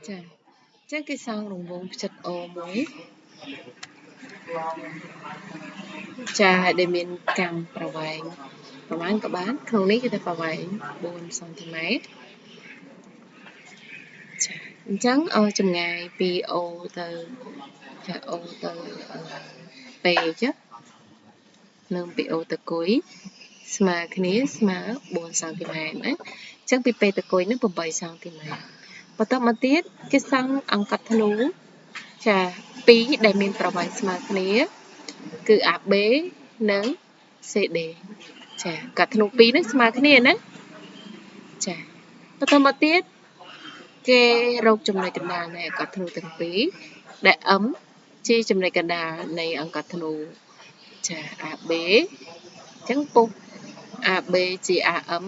ចាចឹងគេសង់រង្វង់ផ្ចិតអូមួយចាដែលមានកម្មប្រវែងប្រហែលក៏បានក្នុងនេះគឺថាប្រវែង4 សង់ទីម៉ែត្រចាអញ្ចឹងចម្ងាយពី O ទៅចា O ទៅP ចុះនឹងពី O ទៅគុយស្មើគ្នាស្មើ4 សង់ទីម៉ែត្រណាអញ្ចឹងពី P ទៅគុយនឹង8 សង់ទីម៉ែត្របន្តមកទៀតគេសង់អង្កត់ធ្នូចា2ដែលមានប្រវែងស្មើគ្នាគឺ AB និង CD ចាអង្កត់ធ្នូ2នេះស្មើគ្នាណាចាបន្តមកទៀតគេរកចំណុចកណ្ដាលនៃអង្កត់ធ្នូទាំងពីរដែល M ជាចំណុចកណ្ដាលនៃអង្កត់ធ្នូចា AB អញ្ចឹងពុះ AB ជា AM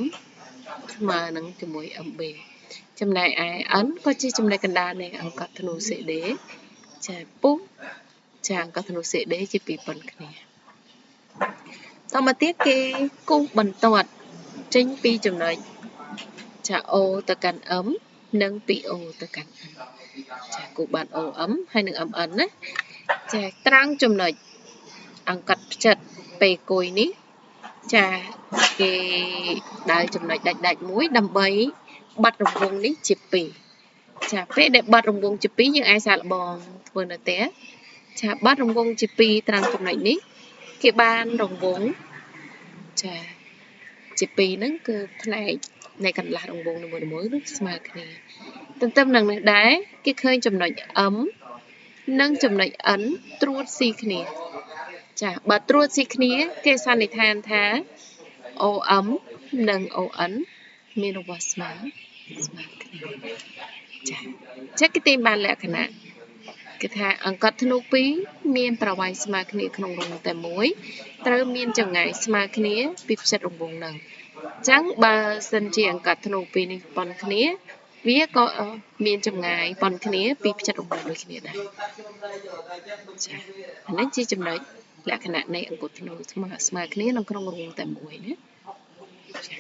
ស្មើនឹងជាមួយ MB ចំណែកឯ N ក៏ជាចំណុចកណ្ដាលនៃអង្កត់ធ្នូ CD ចាពុះចាអង្កត់ធ្នូ CD ជាពីរប៉ុនគ្នាតមកទៀតគេគូសបន្ទាត់ចេញពីចំណុចចា O ទៅកាន់ M និងពី O ទៅកាន់ N ចាគូសបាន OM ហើយនិង MN ណាចាត្រង់ចំណុចអង្កត់ផ្ចិតពេលគុយនេះចាគេដើរចំណុចដាច់មួយដើម្បីបាត់រង្វង់នេះជា2ចាពេលដែលបាត់រង្វង់ជា2យើងអាចសាកល្បងធ្វើនៅផ្ទះចាបាត់រង្វង់ជា2ត្រង់ចំណុចនេះគេបានរង្វង់ចាជា2ហ្នឹងគឺផ្នែកនៃកន្លះរង្វង់នីមួយៗនោះស្មើគ្នាទន្ទឹមនឹងនេះដែរគេឃើញចំណុច M និងចំណុច N ត្រួតស៊ីគ្នាចាបើត្រួតស៊ីគ្នាគេសន្និដ្ឋានថា OM និង ON មានរង្វាស់ស្មើគ្នាចាចឹងគេទាញបានលក្ខណៈគេថាអង្កត់ធ្នូ2មានប្រវែងស្មើគ្នាក្នុងរង្វង់តែមួយត្រូវមានចម្ងាយស្មើគ្នាពីផ្ចិតរង្វង់ហ្នឹងអញ្ចឹងបើសិនជាអង្កត់ធ្នូ2នេះប៉ុនគ្នាវាក៏មានចម្ងាយប៉ុនគ្នាពីផ្ចិតរង្វង់ដូចគ្នាដែរចាអានេះជាចំណុចលក្ខណៈនៃអង្កត់ធ្នូស្មើគ្នានៅក្នុងរង្វង់តែមួយណាចា